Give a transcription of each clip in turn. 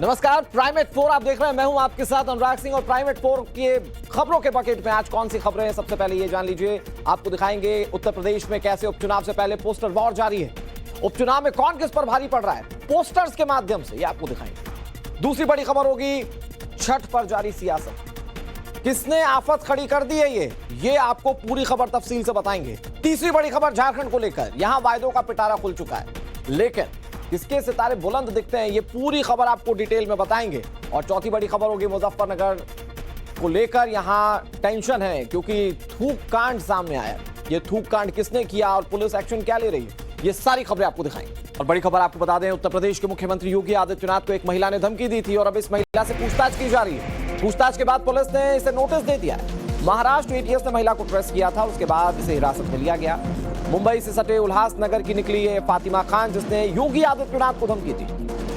नमस्कार, प्राइमेट 4 आप देख रहे हैं। मैं हूं आपके साथ अनुराग सिंह और प्राइमेट 4 के खबरों के बकेट में आज कौन सी खबरें हैं सबसे पहले ये जान लीजिए। आपको दिखाएंगे उत्तर प्रदेश में कैसे उपचुनाव से पहले पोस्टर वॉर जारी है। उपचुनाव में कौन किस पर भारी पड़ रहा है पोस्टर्स के माध्यम से, ये आपको दिखाएंगे। दूसरी बड़ी खबर होगी छठ पर जारी सियासत, किसने आफत खड़ी कर दी है ये आपको पूरी खबर तफसील से बताएंगे। तीसरी बड़ी खबर झारखंड को लेकर, यहां वायदों का पिटारा खुल चुका है, लेकिन किसके सितारे बुलंद दिखते हैं ये पूरी खबर आपको डिटेल में बताएंगे। और चौथी बड़ी खबर होगी मुजफ्फरनगर को लेकर, यहां टेंशन है क्योंकि थूक कांड सामने आया। ये थूक कांड किसने किया और पुलिस एक्शन क्या ले रही है, ये सारी खबरें आपको दिखाएंगे। और बड़ी खबर आपको बता दें, उत्तर प्रदेश के मुख्यमंत्री योगी आदित्यनाथ को एक महिला ने धमकी दी थी और अब इस महिला से पूछताछ की जा रही है। पूछताछ के बाद पुलिस ने इसे नोटिस दे दिया है। महाराष्ट्र एटीएस ने महिला को ट्रेस किया था, उसके बाद इसे हिरासत में लिया गया। मुंबई से सटे उल्हासनगर की निकली है फातिमा खान, जिसने योगी आदित्यनाथ को धमकी दी।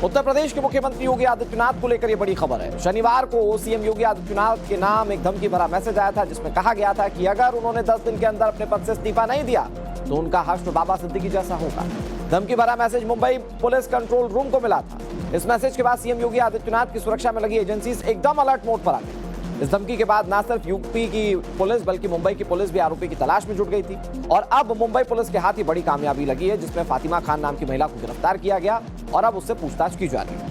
उत्तर प्रदेश के मुख्यमंत्री योगी आदित्यनाथ को लेकर यह बड़ी खबर है। शनिवार को सीएम योगी आदित्यनाथ के नाम एक धमकी भरा मैसेज आया था, जिसमें कहा गया था कि अगर उन्होंने 10 दिन के अंदर अपने पद से इस्तीफा नहीं दिया तो उनका हश्र बाबा सिद्दीकी जैसा होगा। धमकी भरा message Mumbai police control room को मिला था। इस मैसेज के बाद सीएम योगी आदित्यनाथ की सुरक्षा में लगी एजेंसीज एकदम अलर्ट मोड पर आ गई। इस धमकी के बाद न सिर्फ यूपी की पुलिस बल्कि मुंबई की पुलिस भी आरोपी की तलाश में जुट गई थी। और अब मुंबई पुलिस के हाथ ही बड़ी कामयाबी लगी है, जिसमें फातिमा खान नाम की महिला को गिरफ्तार किया गया और अब उससे पूछताछ की जा रही है।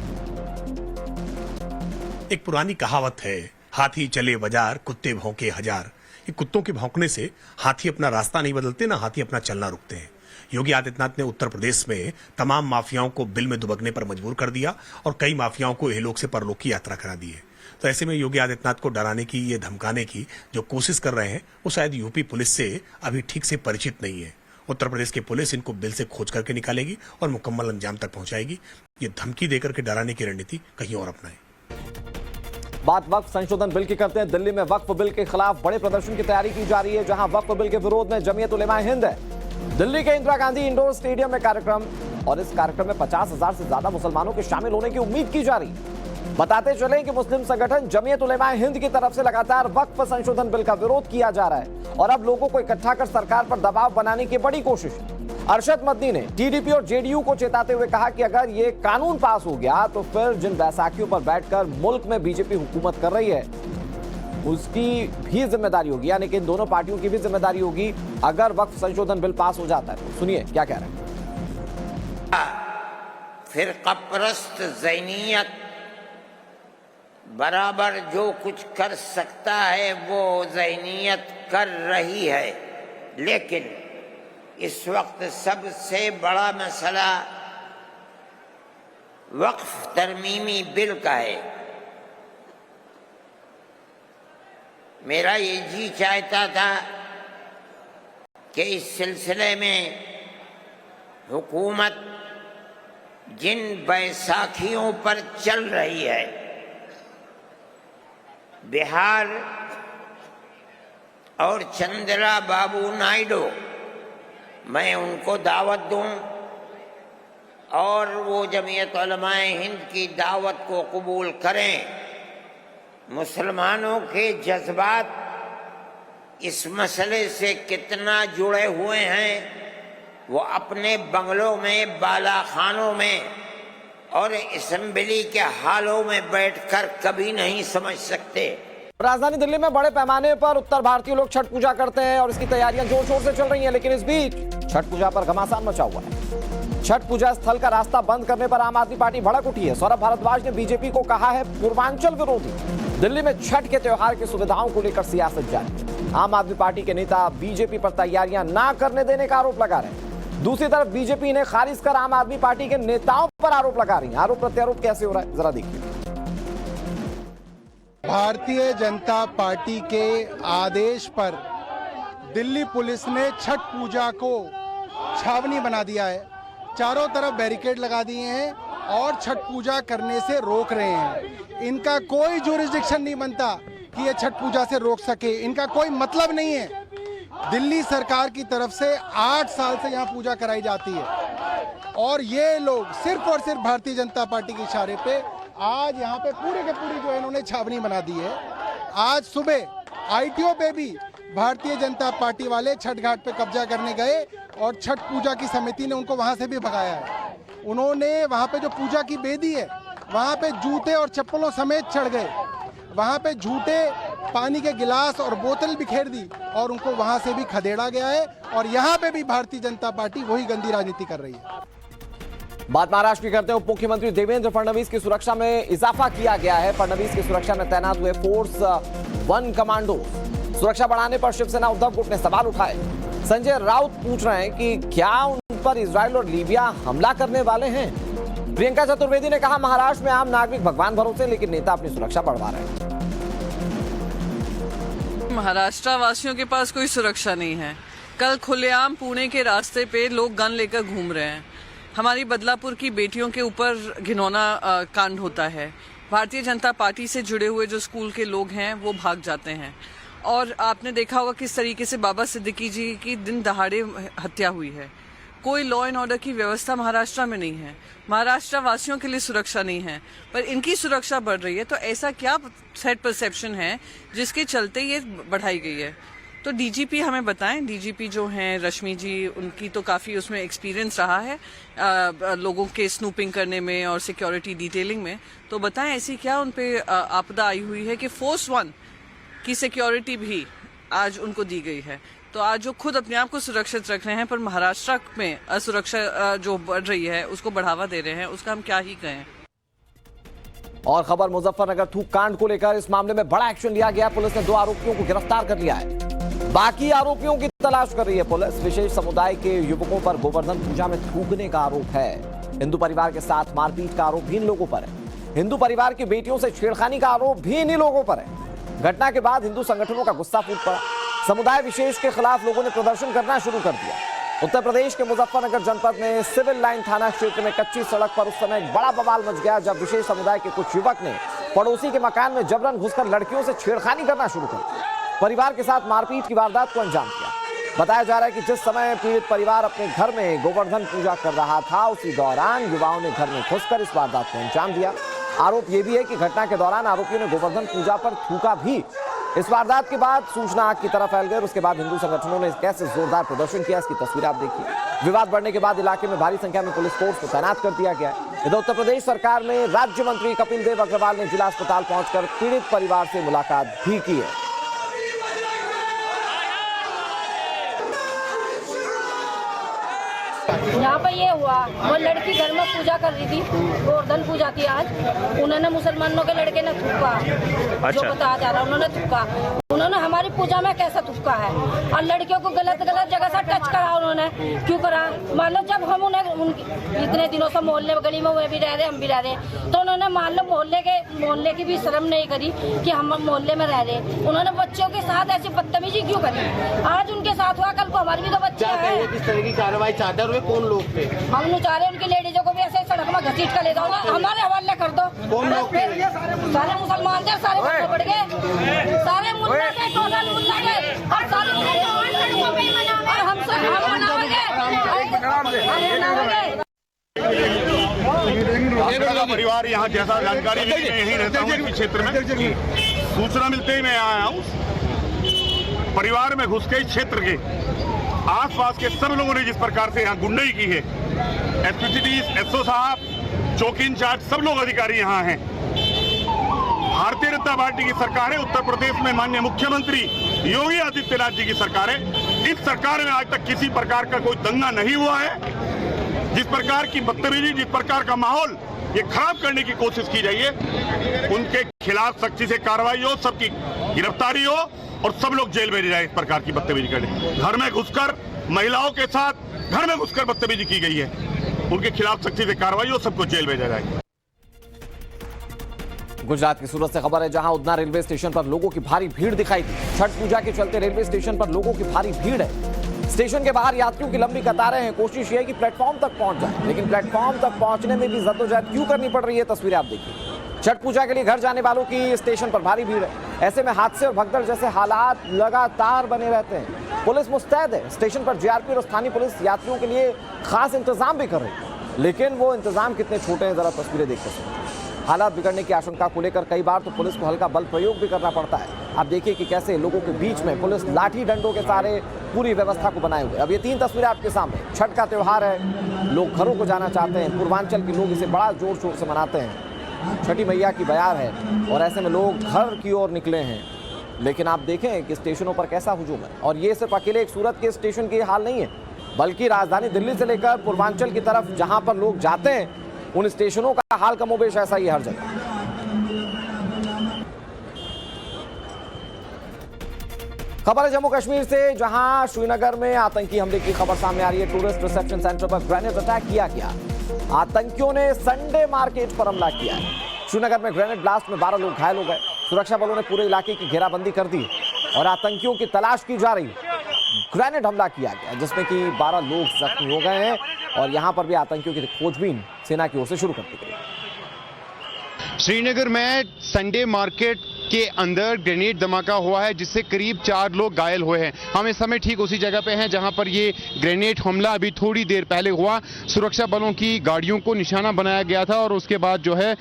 एक पुरानी कहावत है, हाथी चले बाजार कुत्ते भौंके हजार। ये कुत्तों के भौंकने से हाथी अपना रास्ता नहीं बदलते, ना हाथी अपना चलना रुकते हैं। योगी आदित्यनाथ ने उत्तर प्रदेश में तमाम माफियाओं को बिल में दुबकने पर मजबूर कर दिया और कई माफियाओं को इहलोक से परलोक की यात्रा करा दी है। तो ऐसे में योगी आदित्यनाथ को डराने की, ये धमकाने की जो कोशिश कर रहे हैं, वो शायद यूपी पुलिस से अभी ठीक से परिचित नहीं है। उत्तर प्रदेश की पुलिस इनको बिल से खोज करके निकालेगी और मुकम्मल अंजाम तक पहुंचाएगी। ये धमकी देकर के डराने की रणनीति कहीं और अपनाए। बात वक्फ संशोधन बिल की करते हैं। दिल्ली में वक्फ बिल के खिलाफ बड़े प्रदर्शन की तैयारी की जा रही है, जहां वक्फ बिल के विरोध में जमीयत उलेमा हिंद है। दिल्ली के इंदिरा गांधी इंडोर स्टेडियम में कार्यक्रम, और इस कार्यक्रम में 50,000 से ज्यादा मुसलमानों के शामिल होने की उम्मीद की जा रही है। बताते चले कि मुस्लिम संगठन जमीयत उलेमा हिंद की तरफ से लगातार वक्फ संशोधन बिल का विरोध किया जा रहा है और अब लोगों को इकट्ठा कर सरकार पर दबाव बनाने की बड़ी कोशिश है। अरशद मदनी ने टीडीपी और जेडीयू को चेताते हुए कहा कि अगर ये कानून पास हो गया तो फिर जिन बैसाखियों पर बैठकर मुल्क में बीजेपी हुकूमत कर रही है उसकी भी जिम्मेदारी होगी, यानी कि इन दोनों पार्टियों की भी जिम्मेदारी होगी अगर वक्फ संशोधन बिल पास हो जाता है तो। सुनिए क्या कह रहे हैं। फिरकापरस्त ज़ैनियत बराबर जो कुछ कर सकता है वो ज़ैनियत कर रही है, लेकिन इस वक्त सबसे बड़ा मसला वक्फ तरमीमी बिल का है। मेरा ये जी चाहता था कि इस सिलसिले में हुकूमत जिन बैसाखियों पर चल रही है, बिहार और चंद्रा बाबू नायडू, मैं उनको दावत दूं और वो जमीयत उलमाए हिंद की दावत को कबूल करें। मुसलमानों के जज्बात इस मसले से कितना जुड़े हुए हैं वो अपने बंगलों में, बालाखानों में और असेंबली के हालों में बैठकर कभी नहीं समझ सकते। राजधानी दिल्ली में बड़े पैमाने पर उत्तर भारतीय लोग छठ पूजा करते हैं और इसकी तैयारियां जोर शोर से चल रही हैं, लेकिन इस बीच छठ पूजा पर घमासान मचा हुआ है। छठ पूजा स्थल का रास्ता बंद करने पर आम आदमी पार्टी भड़क उठी है। सौरभ भारद्वाज ने बीजेपी को कहा है पूर्वांचल विरोधी। दिल्ली में छठ के त्योहार की सुविधाओं को लेकर सियासत जारी। आम आदमी पार्टी के नेता बीजेपी पर तैयारियां ना करने देने का आरोप लगा रहे हैं। दूसरी तरफ बीजेपी ने खारिज कर आम आदमी पार्टी के नेताओं पर आरोप लगा रही है। आरोप प्रत्यारोप कैसे हो रहा है जरा देखिए। भारतीय जनता पार्टी के आदेश पर दिल्ली पुलिस ने छठ पूजा को छावनी बना दिया है। चारों तरफ बैरिकेड लगा दिए हैं और छठ पूजा करने से रोक रहे हैं। इनका कोई जुरिस्डिक्शन नहीं बनता कि ये छठ पूजा से रोक सके, इनका कोई मतलब नहीं है। दिल्ली सरकार की तरफ से 8 साल से यहाँ पूजा कराई जाती है और ये लोग सिर्फ और सिर्फ भारतीय जनता पार्टी के इशारे पे आज यहाँ पे पूरे के पूरी जो है इन्होंने छावनी बना दी है। आज सुबह आईटीओ पे भी भारतीय जनता पार्टी वाले छठ घाट पे कब्जा करने गए और छठ पूजा की समिति ने उनको वहाँ से भी भगाया है। उन्होंने वहाँ पे जो पूजा की बेदी है वहाँ पे जूते और चप्पलों समेत चढ़ गए, वहाँ पे झूठे पानी के गिलास और बोतल बिखेर दी और उनको वहाँ से भी खदेड़ा गया है। और यहाँ पे भी भारतीय जनता पार्टी वही गंदी राजनीति कर रही है। बात महाराष्ट्र की करते हैं। उप मुख्यमंत्री देवेंद्र फडणवीस की सुरक्षा में इजाफा किया गया है। फडणवीस की सुरक्षा में तैनात हुए फोर्स 1 कमांडो। सुरक्षा बढ़ाने पर शिवसेना उद्धव गुट ने सवाल उठाए। संजय राउत पूछ रहे हैं कि क्या उन पर इजराइल और लीबिया हमला करने वाले हैं। प्रियंका चतुर्वेदी ने कहा महाराष्ट्र में आम नागरिक भगवान भरोसे, लेकिन नेता अपनी सुरक्षा बढ़वा रहे हैं। महाराष्ट्र वासियों के पास कोई सुरक्षा नहीं है। कल खुलेआम पुणे के रास्ते पे लोग गन लेकर घूम रहे हैं। हमारी बदलापुर की बेटियों के ऊपर घिनौना कांड होता है। भारतीय जनता पार्टी से जुड़े हुए जो स्कूल के लोग हैं वो भाग जाते हैं। और आपने देखा होगा किस तरीके से बाबा सिद्दीकी जी की दिन दहाड़े हत्या हुई है। कोई लॉ एंड ऑर्डर की व्यवस्था महाराष्ट्र में नहीं है। महाराष्ट्र वासियों के लिए सुरक्षा नहीं है, पर इनकी सुरक्षा बढ़ रही है। तो ऐसा क्या थ्रेट परसेप्शन है जिसके चलते ये बढ़ाई गई है? तो डीजीपी हमें बताएं। डीजीपी जो हैं रश्मि जी, उनकी तो काफ़ी उसमें एक्सपीरियंस रहा है लोगों के स्नूपिंग करने में और सिक्योरिटी डिटेलिंग में। तो बताएं ऐसी क्या उन पे आपदा आई हुई है कि फोर्स 1 की सिक्योरिटी भी आज उनको दी गई है। तो आज जो खुद अपने आप को सुरक्षित रख रहे हैं पर महाराष्ट्र में असुरक्षा जो बढ़ रही है उसको बढ़ावा दे रहे हैं, उसका हम क्या ही कहें। और खबर मुजफ्फरनगर थूक कांड को लेकर, इस मामले में बड़ा एक्शन लिया गया। पुलिस ने 2 आरोपियों को गिरफ्तार कर लिया है। बाकी आरोपियों की तलाश कर रही है पुलिस। विशेष समुदाय के युवकों पर गोवर्धन पूजा में थूकने का आरोप है। हिंदू परिवार के साथ मारपीट का आरोप भी इन लोगों पर है। हिंदू परिवार की बेटियों से छेड़खानी का आरोप भी इन्हीं लोगों पर है। घटना के बाद हिंदू संगठनों का गुस्सा फूट पड़ा। समुदाय विशेष के खिलाफ लोगों ने प्रदर्शन करना शुरू कर दिया। उत्तर प्रदेश के मुजफ्फरनगर जनपद में सिविल लाइन थाना क्षेत्र में कच्ची सड़क पर उस समय एक बड़ा बवाल मच गया जब विशेष समुदाय के कुछ युवक ने पड़ोसी के मकान में जबरन घुसकर लड़कियों से छेड़खानी करना शुरू कर दिया। परिवार के साथ मारपीट की वारदात को अंजाम दिया। बताया जा रहा है कि जिस समय पीड़ित परिवार अपने घर में गोवर्धन पूजा कर रहा था, उसी दौरान युवाओं ने घर में घुसकर इस वारदात को अंजाम दिया। आरोप यह भी है कि घटना के दौरान आरोपियों ने गोवर्धन पूजा पर थूका भी। इस वारदात के बाद सूचना आग की तरफ फैल गई और उसके बाद हिंदू संगठनों ने कैसे जोरदार प्रदर्शन किया, इसकी तस्वीर आप देखिए। विवाद बढ़ने के बाद इलाके में भारी संख्या में पुलिस फोर्स को तैनात कर दिया गया है। इधर उत्तर प्रदेश सरकार में राज्य मंत्री कपिल देव अग्रवाल ने जिला अस्पताल पहुंचकर पीड़ित परिवार से मुलाकात भी की है। यहाँ पर ये हुआ, वो लड़की घर में पूजा कर रही थी, गोवर्धन पूजा थी आज। उन्होंने मुसलमानों के लड़के ने थूका। अच्छा। जो बताया जा रहा है उन्होंने थूका। उन्होंने हमारी पूजा में कैसा थूका है और लड़कियों को गलत जगह से टच करा। उन्होंने क्यों करा? मान लो जब हम उन्हें इतने दिनों से मोहल्ले गली में वे भी रह रहे, हम भी रह रहे, तो उन्होंने मान लो मोहल्ले की भी शर्म नहीं करी कि हम मोहल्ले में रह रहे। उन्होंने बच्चों के साथ ऐसी बदतमीजी क्यों करी? आज उनके साथ हुआ, कल को हमारी भी तो बच्चे हैं। किस तरह की कार्रवाई चाहते हैं? कौन लोग थे? हम चाह रहे उनकी लेडीजों को भी ऐसे सड़क में घसीट कर ले जाओ, हमारे हवाले कर दो। कौन लोग थे? सारे मुसलमान थे, सारे बच्चे पड़ गए, सारे मुल्ला थे, टोटल मुल्ला थे और सारे और हम सब परिवार यहाँ जैसा जानकारी मिली, मैं यहीं रहता हूँ क्षेत्र में। सूचना मिलते ही मैं आया हूँ। परिवार में घुस के क्षेत्र के आसपास के सब लोगों ने जिस प्रकार से यहाँ गुंडाई की है, एसपीसीडी, एसओ साहब, चौकी इंचार्ज, सब लोग अधिकारी यहाँ हैं। भारतीय जनता पार्टी की सरकार है। उत्तर प्रदेश में माननीय मुख्यमंत्री योगी आदित्यनाथ जी की सरकार है। इस सरकार में आज तक किसी प्रकार का कोई दंगा नहीं हुआ है। जिस प्रकार की बदतमीजी, जिस प्रकार का माहौल ये खराब करने की कोशिश की जाइए, उनके खिलाफ सख्ती से कार्रवाई हो, सबकी गिरफ्तारी हो और सब लोग जेल भेजे जाए। इस प्रकार की बदतमीजी करने, घर में घुसकर महिलाओं के साथ घर में घुसकर बदतमीजी की गई है, उनके खिलाफ सख्ती से कार्रवाई हो, सबको जेल भेजा जाए। गुजरात की सूरत से खबर है, जहां उधना रेलवे स्टेशन पर लोगों की भारी भीड़ दिखाई दी। छठ पूजा के चलते रेलवे स्टेशन पर लोगों की भारी भीड़ है। स्टेशन के बाहर यात्रियों की लंबी कतारें हैं। कोशिश ये है कि प्लेटफॉर्म तक पहुंच जाए, लेकिन प्लेटफॉर्म तक पहुंचने में भी जद्दोजहद क्यों करनी पड़ रही है, तस्वीरें आप देखिए। छठ पूजा के लिए घर जाने वालों की स्टेशन पर भारी भीड़ है। ऐसे में हादसे और भगदड़ जैसे हालात लगातार बने रहते हैं। पुलिस मुस्तैद है। स्टेशन पर जीआरपी और स्थानीय पुलिस यात्रियों के लिए खास इंतजाम भी कर रही है, लेकिन वो इंतजाम कितने छोटे हैं, जरा तस्वीरें देख सकते हैं। हालात बिगड़ने की आशंका को लेकर कई बार तो पुलिस को हल्का बल प्रयोग भी करना पड़ता है। आप देखिए कि कैसे लोगों के बीच में पुलिस लाठी डंडों के सहारे पूरी व्यवस्था को बनाए हुए। अब ये 3 तस्वीरें आपके सामने। छठ का त्योहार है, लोग घरों को जाना चाहते हैं। पूर्वांचल के लोग इसे बड़ा जोर शोर से मनाते हैं। छठी मैया की बयार है और ऐसे में लोग घर की ओर निकले हैं। लेकिन आप देखें कि स्टेशनों पर कैसा हुजूम है। और ये सिर्फ अकेले एक सूरत के स्टेशन की हाल नहीं है, बल्कि राजधानी दिल्ली से लेकर पूर्वांचल की तरफ जहां पर लोग जाते हैं उन स्टेशनों का हाल कमोबेश ऐसा ही हर जगह। खबर है जम्मू कश्मीर से, जहां श्रीनगर में आतंकी हमले की खबर सामने आ रही है। टूरिस्ट रिसेप्शन सेंटर पर ग्रेनेड अटैक किया गया। आतंकियों ने संडे मार्केट पर हमला किया है। श्रीनगर में ग्रेनेड ब्लास्ट में 12 लोग घायल हो गए। सुरक्षा बलों ने पूरे इलाके की घेराबंदी कर दी और आतंकियों की तलाश की जा रही है। ग्रेनेड हमला किया गया जिसमें कि 12 लोग जख्मी हो गए हैं और यहां पर भी आतंकियों की खोजबीन सेना की ओर से शुरू कर दी गई। श्रीनगर में संडे मार्केट के अंदर ग्रेनेड धमाका हुआ है जिससे करीब 4 लोग घायल हुए हैं। हम इस समय ठीक उसी जगह पे हैं जहां पर ये ग्रेनेड हमला अभी थोड़ी देर पहले हुआ। सुरक्षा बलों की गाड़ियों को निशाना बनाया गया था और उसके बाद जो है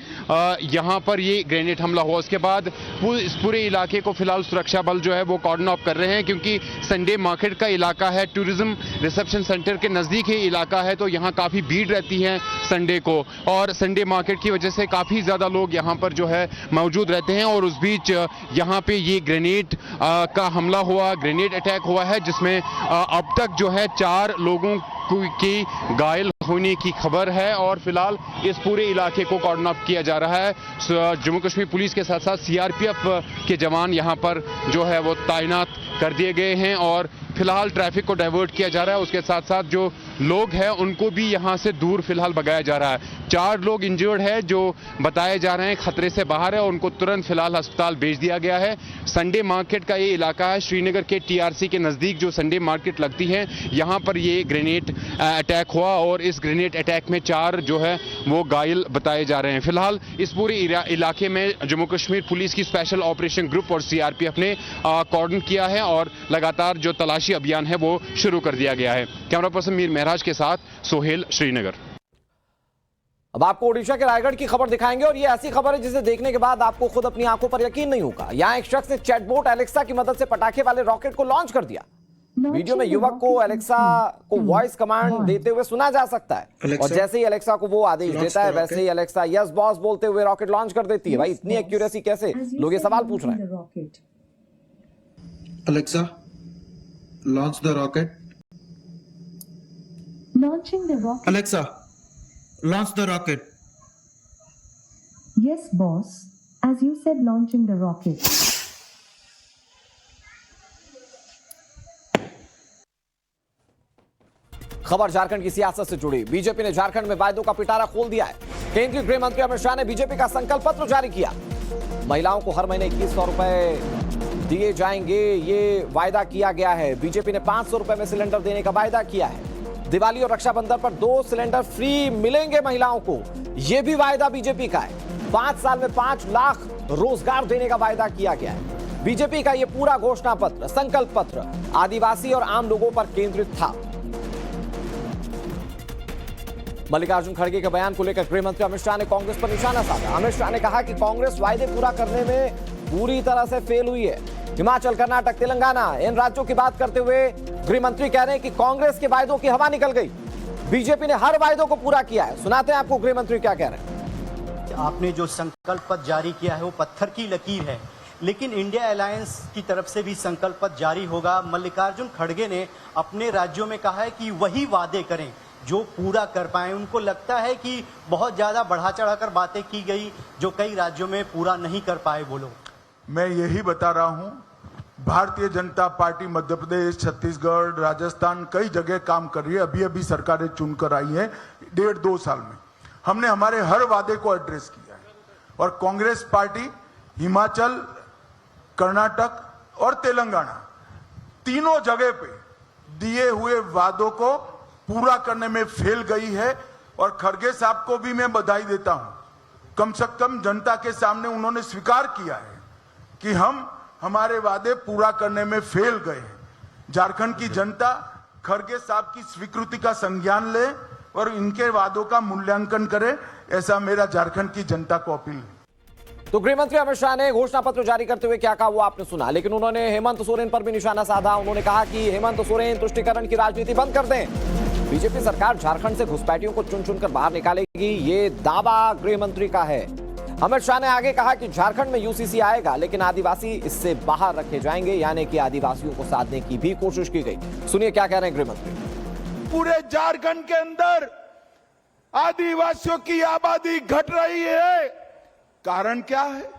यहां पर ये ग्रेनेड हमला हुआ। उसके बाद इस पूरे इलाके को फिलहाल सुरक्षा बल जो है वो कॉर्डन ऑफ कर रहे हैं, क्योंकि संडे मार्केट का इलाका है, टूरिज्म रिसेप्शन सेंटर के नजदीक ही इलाका है, तो यहाँ काफी भीड़ रहती है संडे को और संडे मार्केट की वजह से काफी ज्यादा लोग यहाँ पर जो है मौजूद रहते हैं। और उस बीच यहाँ पे ये ग्रेनेड का हमला हुआ, ग्रेनेड अटैक हुआ है जिसमें अब तक जो है 4 लोगों की घायल होने की खबर है और फिलहाल इस पूरे इलाके को कॉर्डन ऑफ किया जा रहा है। जम्मू कश्मीर पुलिस के साथ साथ सीआरपीएफ के जवान यहाँ पर जो है वो तैनात कर दिए गए हैं और फिलहाल ट्रैफिक को डाइवर्ट किया जा रहा है। उसके साथ साथ जो लोग हैं उनको भी यहाँ से दूर फिलहाल भगाया जा रहा है। 4 लोग इंजर्ड है जो बताए जा रहे हैं खतरे से बाहर है और उनको तुरंत फिलहाल अस्पताल भेज दिया गया है। संडे मार्केट का ये इलाका है, श्रीनगर के टीआरसी के नज़दीक जो संडे मार्केट लगती है, यहाँ पर ये ग्रेनेड अटैक हुआ और इस ग्रेनेड अटैक में 4 जो है वो घायल बताए जा रहे हैं। फिलहाल इस पूरे इलाके में जम्मू कश्मीर पुलिस की स्पेशल ऑपरेशन ग्रुप और सीआरपीएफ ने कॉर्डन किया है और लगातार जो तलाशी अभियान है वो शुरू कर दिया गया है। कैमरा पर्सन मीर महराज के साथ सोहेल, श्रीनगर। अब आपको ओडिशा के रायगढ़ की खबर दिखाएंगे और ये ऐसी खबर है जिसे देखने के बाद आपको खुद अपनी आंखों पर यकीन नहीं होगा। यहां एक शख्स ने चैटबॉट एलेक्सा की मदद से पटाखे वाले रॉकेट को लॉन्च कर दिया। वीडियो में युवक को एलेक्सा को वॉइस कमांड देते हुए सुना जा सकता है और जैसे ही एलेक्सा को वो आदेश देता है वैसे ही एलेक्सा यस बॉस बोलते हुए रॉकेट लॉन्च कर देती है। भाई इतनी एक्यूरेसी कैसे? लोग ये सवाल पूछ रहे हैं। Alexa, launch the rocket. Launching the rocket. Alexa, launch the rocket. Yes, boss. As you said, launching the rocket. खबर झारखंड की सियासत से जुड़ी। बीजेपी ने झारखंड में वायदों का पिटारा खोल दिया है। केंद्रीय गृह मंत्री अमित शाह ने बीजेपी का संकल्प पत्र जारी किया। महिलाओं को हर महीने 2100 रुपए दिए जाएंगे, ये वायदा किया गया है। बीजेपी ने 500 रुपए में सिलेंडर देने का वायदा किया है। दिवाली और रक्षाबंधन पर 2 सिलेंडर फ्री मिलेंगे महिलाओं को, यह भी वायदा बीजेपी का है। 5 साल में 5 लाख रोजगार देने का वायदा किया गया है। बीजेपी का यह पूरा घोषणा पत्र, संकल्प पत्र आदिवासी और आम लोगों पर केंद्रित था। मल्लिकार्जुन खड़गे के बयान को लेकर गृह मंत्री अमित शाह ने कांग्रेस पर निशाना साधा। अमित शाह ने कहा कि कांग्रेस वायदे पूरा करने में पूरी तरह से फेल हुई है। हिमाचल, कर्नाटक, तेलंगाना इन राज्यों की बात करते हुए गृह मंत्री कह रहे हैं कि कांग्रेस के वायदों की हवा निकल गई, बीजेपी ने हर वायदों को पूरा किया है। सुनाते हैं आपको गृह मंत्री क्या कह रहे हैं। आपने जो संकल्प पत्र जारी किया है वो पत्थर की लकीर है, लेकिन इंडिया अलायंस की तरफ से भी संकल्प पत्र जारी होगा। मल्लिकार्जुन खड़गे ने अपने राज्यों में कहा है कि वही वादे करें जो पूरा कर पाए। उनको लगता है कि बहुत ज्यादा बढ़ा चढ़ाकर बातें की गई जो कई राज्यों में पूरा नहीं कर पाए वो लोग। मैं यही बता रहा हूं, भारतीय जनता पार्टी मध्य प्रदेश, छत्तीसगढ़, राजस्थान कई जगह काम कर रही है। अभी अभी सरकारें चुनकर आई है 1.5-2 साल में हमने हमारे हर वादे को एड्रेस किया है और कांग्रेस पार्टी हिमाचल, कर्नाटक और तेलंगाना तीनों जगह पे दिए हुए वादों को पूरा करने में फेल गई है। और खड़गे साहब को भी मैं बधाई देता हूं, कम से कम जनता के सामने उन्होंने स्वीकार किया है कि हम हमारे वादे पूरा करने में फेल गए हैं। झारखंड की जनता खड़गे साहब की स्वीकृति का संज्ञान ले और इनके वादों का मूल्यांकन करे, ऐसा मेरा झारखंड की जनता को अपील है। तो गृह मंत्री अमित शाह ने घोषणा पत्र जारी करते हुए क्या कहा वो आपने सुना, लेकिन उन्होंने हेमंत सोरेन पर भी निशाना साधा। उन्होंने कहा कि हेमंत सोरेन तुष्टीकरण की राजनीति बंद कर दें। बीजेपी सरकार झारखंड से घुसपैठियों को चुन चुनकर बाहर निकालेगी, ये दावा गृह मंत्री का है। अमित शाह ने आगे कहा कि झारखंड में यूसीसी आएगा, लेकिन आदिवासी इससे बाहर रखे जाएंगे, यानी कि आदिवासियों को साधने की भी कोशिश की गई। सुनिए क्या कह रहे हैं गृह मंत्री। पूरे झारखंड के अंदर आदिवासियों की आबादी घट रही है। कारण क्या है?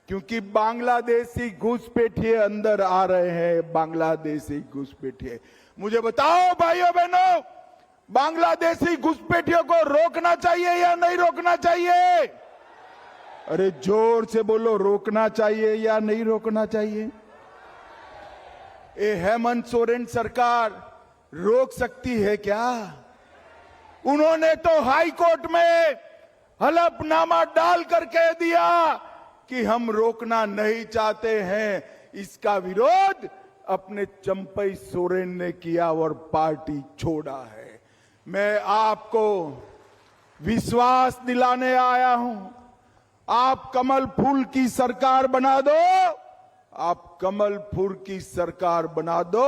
क्योंकि बांग्लादेशी घुसपैठिए अंदर आ रहे हैं। बांग्लादेशी घुसपैठिए, मुझे बताओ भाइयों बहनों, बांग्लादेशी घुसपैठियों को रोकना चाहिए या नहीं रोकना चाहिए? अरे जोर से बोलो, रोकना चाहिए या नहीं रोकना चाहिए? ये हेमंत सोरेन सरकार रोक सकती है क्या? उन्होंने तो हाई कोर्ट में हलफनामा डाल कर कह दिया कि हम रोकना नहीं चाहते हैं। इसका विरोध अपने चंपई सोरेन ने किया और पार्टी छोड़ा है। मैं आपको विश्वास दिलाने आया हूं, आप कमल फूल की सरकार बना दो, आप कमल फूल की सरकार बना दो।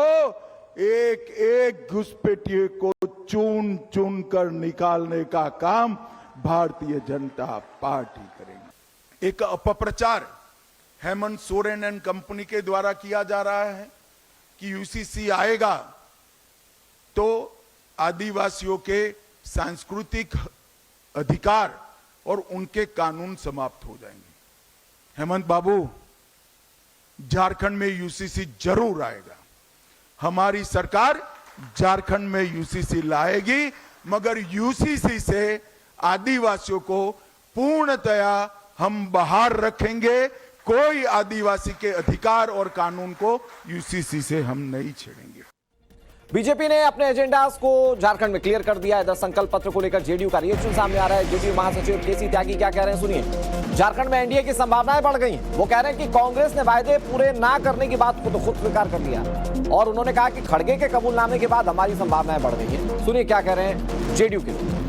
एक एक घुसपैठिए को चुन चुन कर निकालने का काम भारतीय जनता पार्टी करेगी। एक अपप्रचार हेमंत सोरेन एंड कंपनी के द्वारा किया जा रहा है कि यूसीसी आएगा तो आदिवासियों के सांस्कृतिक अधिकार और उनके कानून समाप्त हो जाएंगे। हेमंत बाबू, झारखंड में यूसीसी जरूर आएगा। हमारी सरकार झारखंड में यूसीसी लाएगी, मगर यूसीसी से आदिवासियों को पूर्णतया हम बाहर रखेंगे। कोई आदिवासी के अधिकार और कानून को यूसीसी से हम नहीं छेड़ेंगे। बीजेपी ने अपने एजेंडास को झारखंड में क्लियर कर दिया है। 10 संकल्प पत्र को लेकर जेडीयू का रिएक्शन सामने आ रहा है। जेडीयू महासचिव केसी त्यागी क्या कह रहे हैं, सुनिए। झारखंड में एनडीए की संभावनाएं बढ़ गई हैं। वो कह रहे हैं कि कांग्रेस ने वायदे पूरे ना करने की बात को तो खुद स्वीकार कर लिया, और उन्होंने कहा कि खड़गे के कबूलनामे के बाद हमारी संभावनाएं बढ़ गई हैं। सुनिए क्या कह रहे हैं जेडीयू के लोग।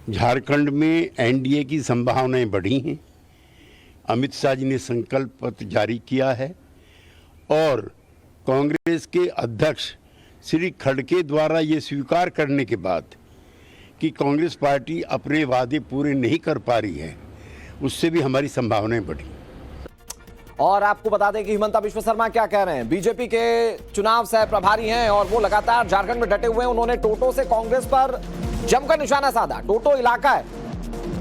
झारखंड में एनडीए की संभावनाएं बढ़ी हैं। अमित शाह जी ने संकल्प पत्र जारी किया है और कांग्रेस के अध्यक्ष श्री खड़गे द्वारा ये स्वीकार करने के बाद कि कांग्रेस पार्टी अपने वादे पूरे नहीं कर पा रही है, उससे भी हमारी संभावनाएं बढ़ी। और आपको बता दें कि हिमंता विश्व शर्मा क्या कह रहे हैं। बीजेपी के चुनाव सह प्रभारी हैं और वो लगातार झारखंड में डटे हुए हैं। उन्होंने टोटो से कांग्रेस पर जमकर निशाना साधा। टोटो इलाका है,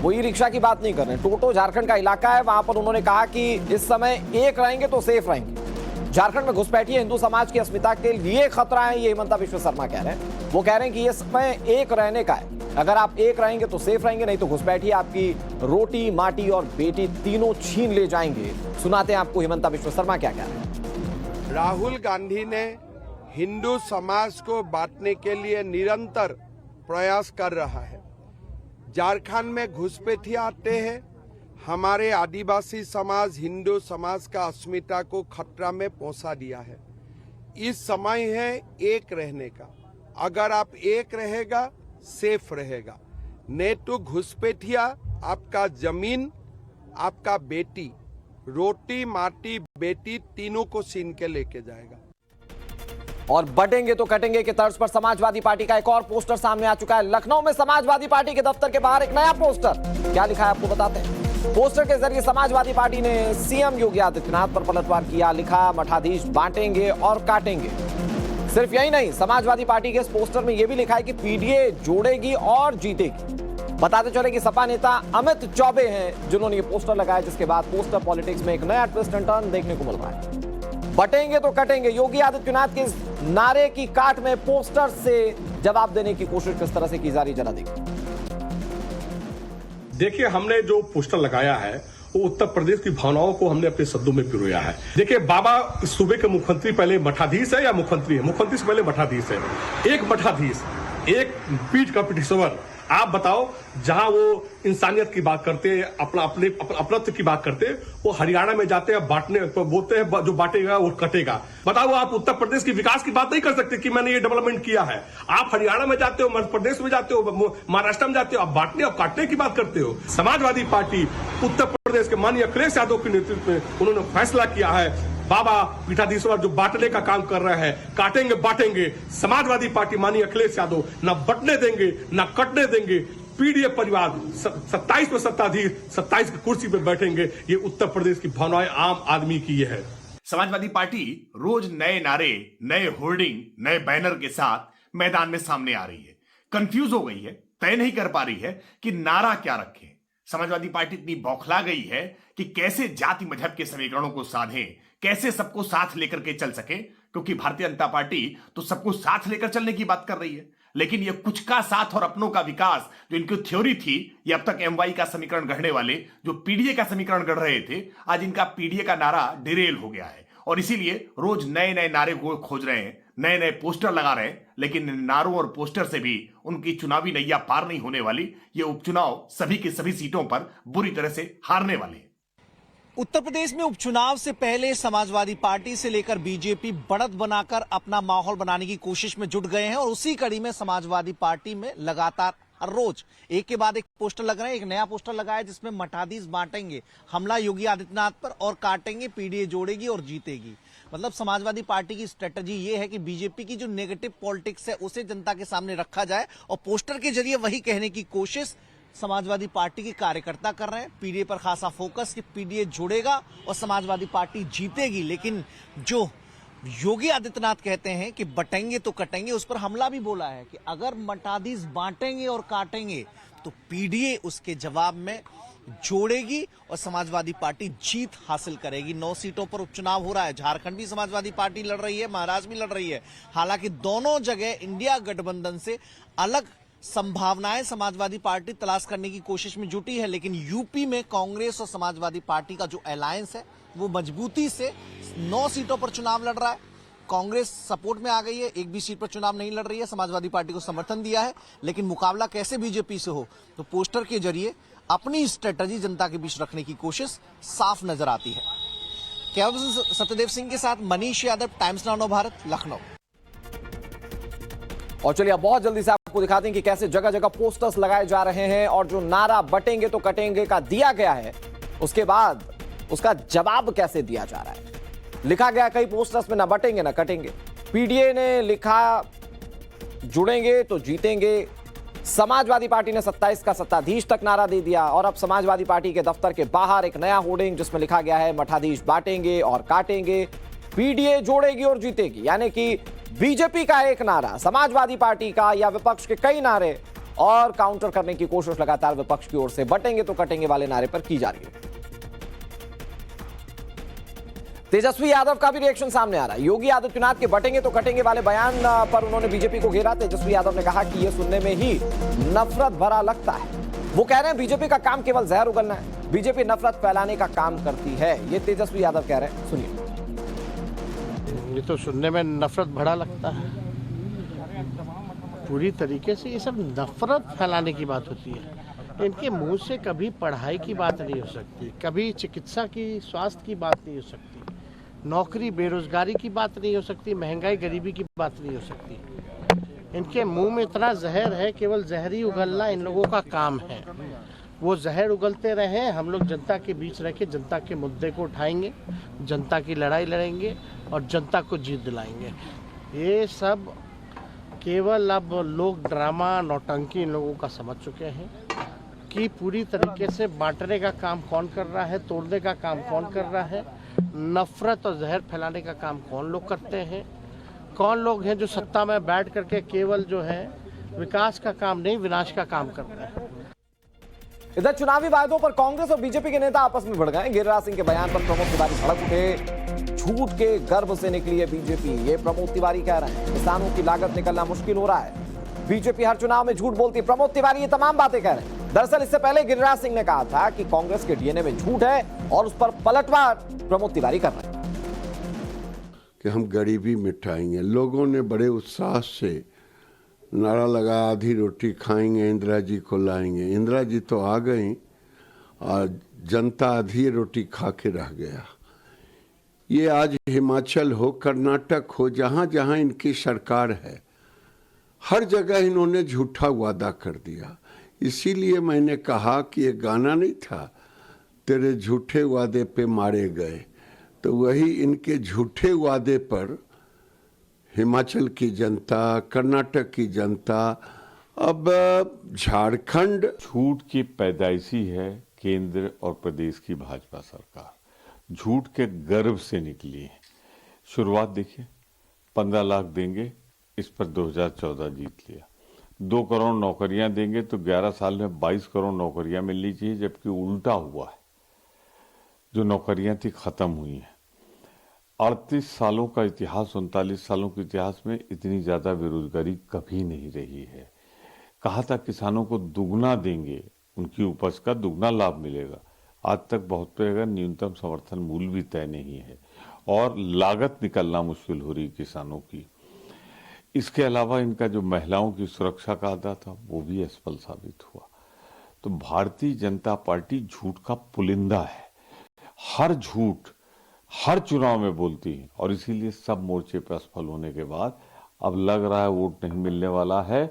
वो ई रिक्शा की बात नहीं कर रहे हैं। टोटो झारखंड का इलाका है। वहां पर उन्होंने कहा कि इस समय एक रहेंगे तो सेफ रहेंगे। झारखंड में घुसपैठिए हिंदू समाज की अस्मिता के लिए खतरा है, ये हिमंता विश्व शर्मा कह रहे हैं। वो कह रहे हैं कि ये समय एक रहने का है। अगर आप एक रहेंगे तो सेफ रहेंगे, नहीं तो घुसपैठिए आपकी रोटी, माटी और बेटी तीनों छीन ले जाएंगे। सुनाते हैं आपको हिमंता विश्व शर्मा क्या कह रहे हैं। राहुल गांधी ने हिंदू समाज को बांटने के लिए निरंतर प्रयास कर रहा है। झारखंड में घुसपैठिए आते हैं। हमारे आदिवासी समाज, हिंदू समाज का अस्मिता को खतरा में पहुंचा दिया है। इस समय है एक रहने का। अगर आप एक रहेगा, सेफ रहेगा। नहीं तो घुसपैठिया आपका जमीन, आपका बेटी, रोटी, माटी, बेटी तीनों को छीन के लेके जाएगा। और बढ़ेंगे तो कटेंगे के तर्ज पर समाजवादी पार्टी का एक और पोस्टर सामने आ चुका है। लखनऊ में समाजवादी पार्टी के दफ्तर के बाहर एक नया पोस्टर, क्या लिखा है आपको बताते हैं। पोस्टर के जरिए समाजवादी पार्टी ने सीएम योगी आदित्यनाथ पर पलटवार किया। लिखा, मठाधीश बांटेंगे और काटेंगे। सिर्फ यही नहीं, समाजवादी पार्टी के इस पोस्टर में यह भी लिखा है कि पीडीए जोड़ेगी और जीतेगी। बताते चले कि सपा नेता अमित चौबे हैं जिन्होंने ये पोस्टर लगाया, जिसके बाद पोस्टर पॉलिटिक्स में एक नया ट्विस्ट एंड टर्न देखने को मिल रहा है। बटेंगे तो कटेंगे, योगी आदित्यनाथ के इस नारे की काट में पोस्टर से जवाब देने की कोशिश किस तरह से की जा रही, जरा देखिए, हमने जो पोस्टर लगाया है वो उत्तर प्रदेश की भावनाओं को हमने अपने शब्दों में पिरोया है। देखिए, बाबा सूबे के मुख्यमंत्री पहले मठाधीश है या मुख्यमंत्री है? मुख्यमंत्री से पहले मठाधीश है। एक मठाधीश, एक पीठ का पिठेश्वर। आप बताओ, जहां वो इंसानियत की बात करते हैं, अपनत्व की बात करते हैं, वो हरियाणा में जाते हैं बांटने, बोलते हैं जो बांटेगा वो कटेगा। बताओ, आप उत्तर प्रदेश की विकास की बात नहीं कर सकते कि मैंने ये डेवलपमेंट किया है। आप हरियाणा में जाते हो, मध्य प्रदेश में जाते हो, महाराष्ट्र में जाते हो, आप बांटने और काटने की बात करते हो। समाजवादी पार्टी उत्तर प्रदेश के माननीय अखिलेश यादव के नेतृत्व में उन्होंने फैसला किया है, बाबा पीठाधीश्वर जो बांटने का काम कर रहे हैं, काटेंगे बांटेंगे। समाजवादी पार्टी माननीय अखिलेश यादव न बंटने देंगे, न कटने देंगे। पीडीए परिवार 27 में सत्ताधीश 27 की कुर्सी पे बैठेंगे। ये उत्तर प्रदेश की भावनाएं आम आदमी की ये है। समाजवादी पार्टी रोज नए नारे, नए होर्डिंग, नए बैनर के साथ मैदान में सामने आ रही है। कंफ्यूज हो गई है, तय नहीं कर पा रही है कि नारा क्या रखें। समाजवादी पार्टी इतनी बौखला गई है कि कैसे जाति मजहब के समीकरणों को साधें, कैसे सबको साथ लेकर के चल सके, क्योंकि भारतीय जनता पार्टी तो सबको साथ लेकर चलने की बात कर रही है, लेकिन ये कुछ का साथ और अपनों का विकास जो इनकी थ्योरी थी, ये अब तक एमवाई का समीकरण गढ़ने वाले जो पीडीए का समीकरण गढ़ रहे थे, आज इनका पीडीए का नारा डिरेल हो गया है और इसीलिए रोज नए नए नारे को खोज रहे हैं, नए नए पोस्टर लगा रहे हैं, लेकिन इन नारों और पोस्टर से भी उनकी चुनावी नैया पार नहीं होने वाली। ये उपचुनाव सभी की सभी सीटों पर बुरी तरह से हारने वाले हैं। उत्तर प्रदेश में उपचुनाव से पहले समाजवादी पार्टी से लेकर बीजेपी बढ़त बनाकर अपना माहौल बनाने की कोशिश में जुट गए हैं और उसी कड़ी में समाजवादी पार्टी में लगातार हर रोज एक के बाद एक पोस्टर लग रहे हैं। एक नया पोस्टर लगा है जिसमें मठाधीश बांटेंगे, हमला योगी आदित्यनाथ पर और काटेंगे, पीडीए जोड़ेगी और जीतेगी। मतलब समाजवादी पार्टी की स्ट्रेटजी ये है कि बीजेपी की जो नेगेटिव पॉलिटिक्स है उसे जनता के सामने रखा जाए और पोस्टर के जरिए वही कहने की कोशिश समाजवादी पार्टी के कार्यकर्ता कर रहे हैं। पीडीए पर खासा फोकस कि पीडीए जुड़ेगा और समाजवादी पार्टी जीतेगी, लेकिन जो योगी आदित्यनाथ कहते हैं कि बटेंगे तो कटेंगे, उस पर हमला भी बोला है कि अगर मठाधीश बांटेंगे और काटेंगे तो पीडीए उसके जवाब में जोड़ेगी और समाजवादी पार्टी जीत हासिल करेगी। 9 सीटों पर उपचुनाव हो रहा है। झारखंड भी समाजवादी पार्टी लड़ रही है, महाराष्ट्र भी लड़ रही है। हालांकि दोनों जगह इंडिया गठबंधन से अलग संभावनाएं समाजवादी पार्टी तलाश करने की कोशिश में जुटी है, लेकिन यूपी में कांग्रेस और समाजवादी पार्टी का जो अलायंस है वो मजबूती से 9 सीटों पर चुनाव लड़ रहा है। कांग्रेस सपोर्ट में आ गई है, एक भी सीट पर चुनाव नहीं लड़ रही है, समाजवादी पार्टी को समर्थन दिया है, लेकिन मुकाबला कैसे बीजेपी से हो तो पोस्टर के जरिए अपनी स्ट्रेटजी जनता के बीच रखने की कोशिश साफ नजर आती है। कैमरा सत्यदेव सिंह के साथ मनीष यादव, टाइम्स नाउ भारत, लखनऊ। और चलिए अब बहुत जल्दी से आपको दिखाते हैं कि कैसे जगह जगह पोस्टर्स लगाए जा रहे हैं और जो नारा बटेंगे तो कटेंगे का दिया गया है उसके बाद उसका जवाब कैसे दिया जा रहा है। लिखा गया कई पोस्टर्स में ना बटेंगे ना कटेंगे। पीडीए ने लिखा जुड़ेंगे तो जीतेंगे। समाजवादी पार्टी ने 27 का सत्ताधीश तक नारा दे दिया और अब समाजवादी पार्टी के दफ्तर के बाहर एक नया होर्डिंग जिसमें लिखा गया है मठाधीश बांटेंगे और काटेंगे, पीडीए जोड़ेगी और जीतेगी। यानी कि बीजेपी का एक नारा, समाजवादी पार्टी का या विपक्ष के कई नारे और काउंटर करने की कोशिश लगातार विपक्ष की ओर से बटेंगे तो कटेंगे वाले नारे पर की जा रही है। तेजस्वी यादव का भी रिएक्शन सामने आ रहा है। योगी आदित्यनाथ के बटेंगे तो कटेंगे वाले बयान पर उन्होंने बीजेपी को घेरा। तेजस्वी यादव ने कहा कि यह सुनने में ही नफरत भरा लगता है। वो कह रहे हैं बीजेपी का काम केवल जहर उगलना है, बीजेपी नफरत फैलाने का काम करती है। ये तेजस्वी यादव कह रहे हैं, सुनिए। ये तो सुनने में नफरत भरा लगता है, पूरी तरीके से ये सब नफरत फैलाने की बात होती है। इनके मुंह से कभी पढ़ाई की बात नहीं हो सकती, कभी चिकित्सा की, स्वास्थ्य की बात नहीं हो सकती, नौकरी बेरोजगारी की बात नहीं हो सकती, महंगाई गरीबी की बात नहीं हो सकती। इनके मुंह में इतना जहर है, केवल जहर ही उगलना इन लोगों का काम है। वो जहर उगलते रहे, हम लोग जनता के बीच रह के जनता के मुद्दे को उठाएंगे, जनता की लड़ाई लड़ेंगे और जनता को जीत दिलाएंगे। ये सब केवल अब लोग ड्रामा नौटंकी इन लोगों का समझ चुके हैं कि पूरी तरीके से बांटने का काम कौन कर रहा है, तोड़ने का काम कौन कर रहा है, नफरत और जहर फैलाने का काम कौन लोग करते हैं, कौन लोग हैं जो सत्ता में बैठ करके केवल जो है विकास का काम नहीं विनाश का काम कर रहे हैं। इधर चुनावी वायदों पर कांग्रेस और बीजेपी के नेता आपस में भिड़ गए। गिरिराज सिंह के बयान पर प्रमोद तिवारी भड़क उठे। झूठ के गर्भ से निकली है बीजेपी, ये प्रमोद तिवारी कह रहे हैं। किसानों की लागत निकलना मुश्किल हो रहा है, बीजेपी हर चुनाव में झूठ बोलती है। प्रमोद तिवारी ये तमाम बातें कह रहे हैं। दरअसल इससे पहले गिरिराज सिंह ने कहा था कि कांग्रेस के डीएनए में झूठ है और उस पर पलटवार प्रमोद तिवारी कर रहे हैं कि हम गरीबी मिटाएंगे। लोगों ने बड़े उत्साह से नारा लगा, आधी रोटी खाएंगे, इंदिरा जी को लाएंगे। इंदिरा जी तो आ गई और जनता आधी रोटी खा के रह गया। ये आज हिमाचल हो, कर्नाटक हो, जहाँ जहाँ इनकी सरकार है, हर जगह इन्होंने झूठा वादा कर दिया। इसीलिए मैंने कहा कि ये गाना नहीं था, तेरे झूठे वादे पे मारे गए, तो वही इनके झूठे वादे पर हिमाचल की जनता, कर्नाटक की जनता अब झारखंड झूठ की पैदाइशी है केंद्र और प्रदेश की भाजपा सरकार। झूठ के गर्भ से निकली है। शुरुआत देखिए, 15 लाख देंगे, इस पर 2014 जीत लिया। 2 करोड़ नौकरियां देंगे तो 11 साल में 22 करोड़ नौकरियां मिलनी चाहिए, जबकि उल्टा हुआ है। जो नौकरियां थी खत्म हुई हैं। 38 सालों का इतिहास, 39 सालों के इतिहास में इतनी ज्यादा बेरोजगारी कभी नहीं रही है। कहा था किसानों को दुगना देंगे, उनकी उपज का दुगना लाभ मिलेगा। आज तक बहुत पे न्यूनतम समर्थन मूल्य भी तय नहीं है और लागत निकलना मुश्किल हो रही किसानों की। इसके अलावा इनका जो महिलाओं की सुरक्षा का आदा था वो भी असफल साबित हुआ। तो भारतीय जनता पार्टी झूठ का पुलिंदा है। हर झूठ हर चुनाव में बोलती है और इसीलिए सब मोर्चे पर असफल होने के बाद अब लग रहा है वोट नहीं मिलने वाला है।